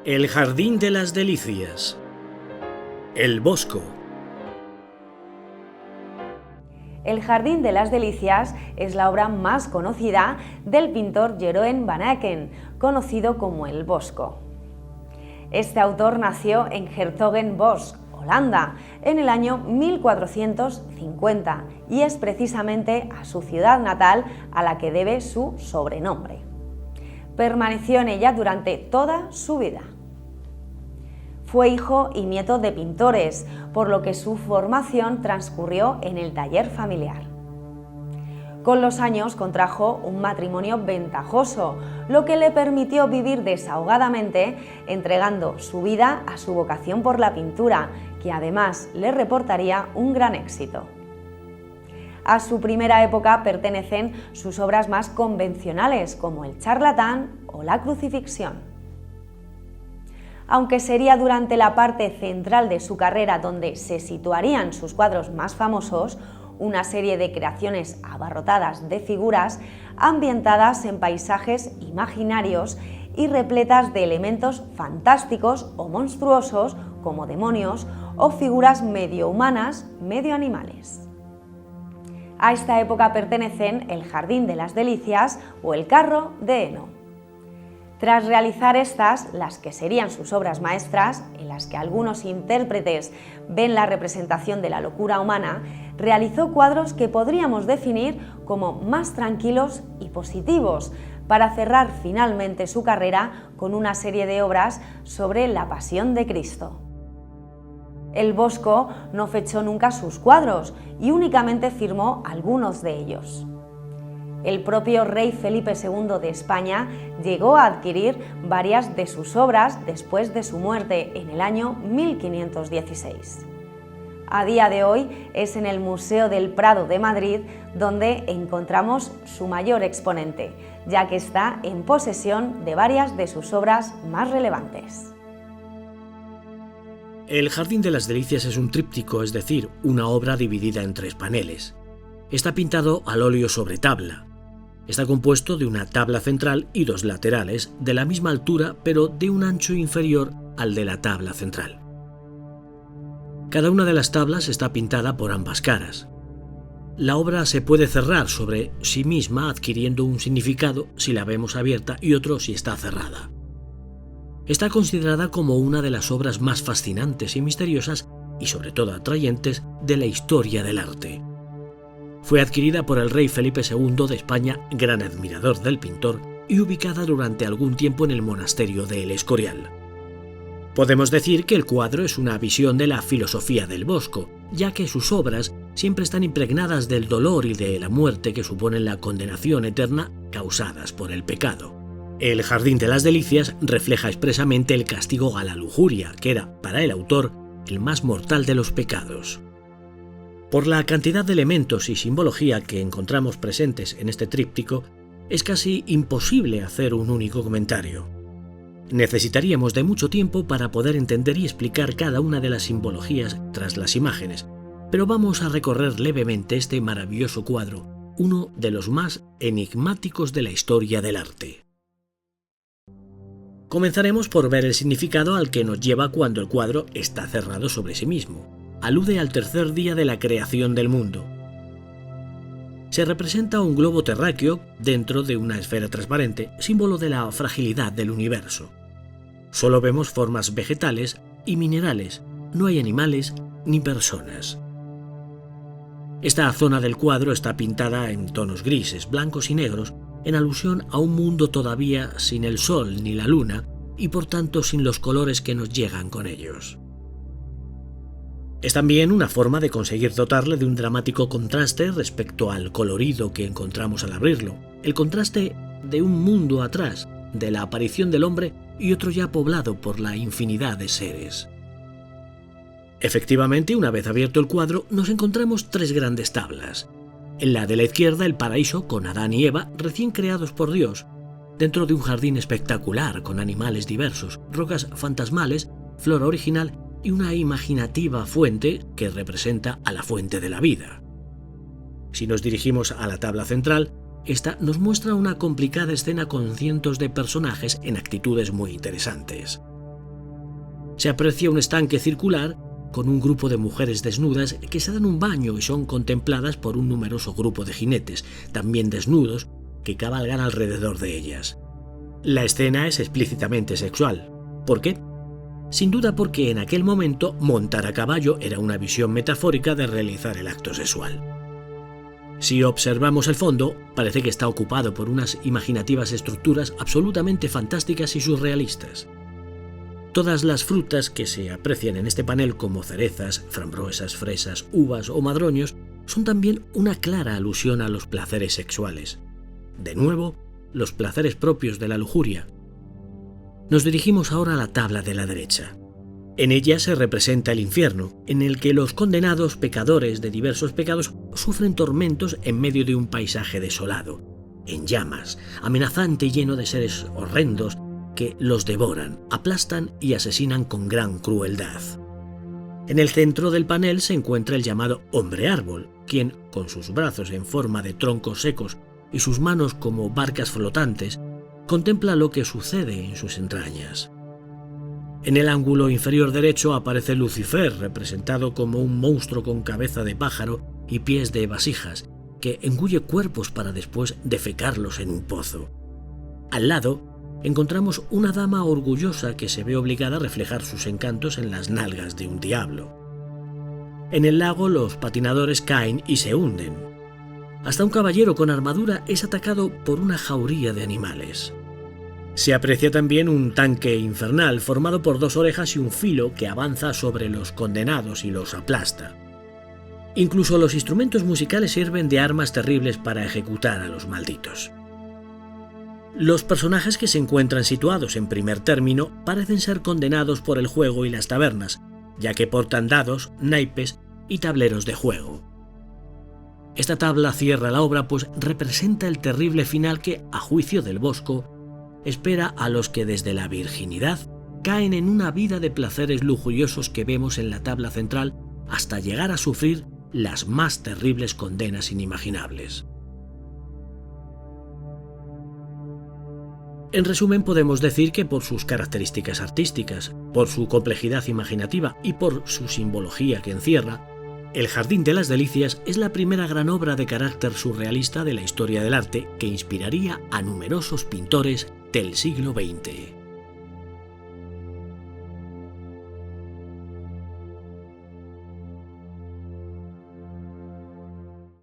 El Jardín de las Delicias. El Bosco. El Jardín de las Delicias es la obra más conocida del pintor Jeroen van Aken, conocido como El Bosco. Este autor nació en Hertogenbosch, Holanda, en el año 1450 y es precisamente a su ciudad natal a la que debe su sobrenombre. Permaneció en ella durante toda su vida. Fue hijo y nieto de pintores, por lo que su formación transcurrió en el taller familiar. Con los años contrajo un matrimonio ventajoso, lo que le permitió vivir desahogadamente, entregando su vida a su vocación por la pintura, que además le reportaría un gran éxito. A su primera época pertenecen sus obras más convencionales, como El charlatán o La crucifixión. Aunque sería durante la parte central de su carrera donde se situarían sus cuadros más famosos, una serie de creaciones abarrotadas de figuras ambientadas en paisajes imaginarios y repletas de elementos fantásticos o monstruosos como demonios o figuras medio humanas, medio animales. A esta época pertenecen El Jardín de las Delicias o El Carro de Heno. Tras realizar estas, las que serían sus obras maestras, en las que algunos intérpretes ven la representación de la locura humana, realizó cuadros que podríamos definir como más tranquilos y positivos, para cerrar finalmente su carrera con una serie de obras sobre la pasión de Cristo. El Bosco no fechó nunca sus cuadros y únicamente firmó algunos de ellos. El propio rey Felipe II de España llegó a adquirir varias de sus obras después de su muerte en el año 1516. A día de hoy es en el Museo del Prado de Madrid donde encontramos su mayor exponente, ya que está en posesión de varias de sus obras más relevantes. El Jardín de las Delicias es un tríptico, es decir, una obra dividida en 3 paneles. Está pintado al óleo sobre tabla. Está compuesto de una tabla central y 2 laterales, de la misma altura pero de un ancho inferior al de la tabla central. Cada una de las tablas está pintada por ambas caras. La obra se puede cerrar sobre sí misma adquiriendo un significado si la vemos abierta y otro si está cerrada. Está considerada como una de las obras más fascinantes y misteriosas y sobre todo atrayentes de la historia del arte. Fue adquirida por el rey Felipe II de España, gran admirador del pintor, y ubicada durante algún tiempo en el monasterio de El Escorial. Podemos decir que el cuadro es una visión de la filosofía del Bosco, ya que sus obras siempre están impregnadas del dolor y de la muerte que suponen la condenación eterna causadas por el pecado. El Jardín de las Delicias refleja expresamente el castigo a la lujuria, que era, para el autor, el más mortal de los pecados. Por la cantidad de elementos y simbología que encontramos presentes en este tríptico, es casi imposible hacer un único comentario. Necesitaríamos de mucho tiempo para poder entender y explicar cada una de las simbologías tras las imágenes, pero vamos a recorrer levemente este maravilloso cuadro, uno de los más enigmáticos de la historia del arte. Comenzaremos por ver el significado al que nos lleva cuando el cuadro está cerrado sobre sí mismo. Alude al tercer día de la creación del mundo. Se representa un globo terráqueo dentro de una esfera transparente, símbolo de la fragilidad del universo. Solo vemos formas vegetales y minerales, no hay animales ni personas. Esta zona del cuadro está pintada en tonos grises, blancos y negros, en alusión a un mundo todavía sin el sol ni la luna y por tanto sin los colores que nos llegan con ellos. Es también una forma de conseguir dotarle de un dramático contraste respecto al colorido que encontramos al abrirlo, el contraste de un mundo atrás, de la aparición del hombre y otro ya poblado por la infinidad de seres. Efectivamente, una vez abierto el cuadro, nos encontramos 3 grandes tablas. En la de la izquierda, el paraíso con Adán y Eva recién creados por Dios, dentro de un jardín espectacular con animales diversos, rocas fantasmales, flora original y una imaginativa fuente que representa a la fuente de la vida. Si nos dirigimos a la tabla central, esta nos muestra una complicada escena con cientos de personajes en actitudes muy interesantes. Se aprecia un estanque circular con un grupo de mujeres desnudas que se dan un baño y son contempladas por un numeroso grupo de jinetes, también desnudos, que cabalgan alrededor de ellas. La escena es explícitamente sexual. ¿Por qué? Sin duda porque en aquel momento montar a caballo era una visión metafórica de realizar el acto sexual. Si observamos el fondo, parece que está ocupado por unas imaginativas estructuras absolutamente fantásticas y surrealistas. Todas las frutas que se aprecian en este panel, como cerezas, frambuesas, fresas, uvas o madroños, son también una clara alusión a los placeres sexuales. De nuevo, los placeres propios de la lujuria. Nos dirigimos ahora a la tabla de la derecha. En ella se representa el infierno, en el que los condenados pecadores de diversos pecados sufren tormentos en medio de un paisaje desolado, en llamas, amenazante y lleno de seres horrendos que los devoran, aplastan y asesinan con gran crueldad. En el centro del panel se encuentra el llamado hombre árbol, quien, con sus brazos en forma de troncos secos y sus manos como barcas flotantes, contempla lo que sucede en sus entrañas. En el ángulo inferior derecho aparece Lucifer, representado como un monstruo con cabeza de pájaro y pies de vasijas, que engulle cuerpos para después defecarlos en un pozo. Al lado encontramos una dama orgullosa que se ve obligada a reflejar sus encantos en las nalgas de un diablo. En el lago los patinadores caen y se hunden. Hasta un caballero con armadura es atacado por una jauría de animales. Se aprecia también un tanque infernal formado por 2 orejas y un filo que avanza sobre los condenados y los aplasta. Incluso los instrumentos musicales sirven de armas terribles para ejecutar a los malditos. Los personajes que se encuentran situados en primer término parecen ser condenados por el juego y las tabernas, ya que portan dados, naipes y tableros de juego. Esta tabla cierra la obra, pues representa el terrible final que, a juicio del Bosco, espera a los que desde la virginidad caen en una vida de placeres lujuriosos que vemos en la tabla central hasta llegar a sufrir las más terribles condenas inimaginables. En resumen, podemos decir que por sus características artísticas, por su complejidad imaginativa y por su simbología que encierra, El Jardín de las Delicias es la primera gran obra de carácter surrealista de la historia del arte que inspiraría a numerosos pintores del siglo XX.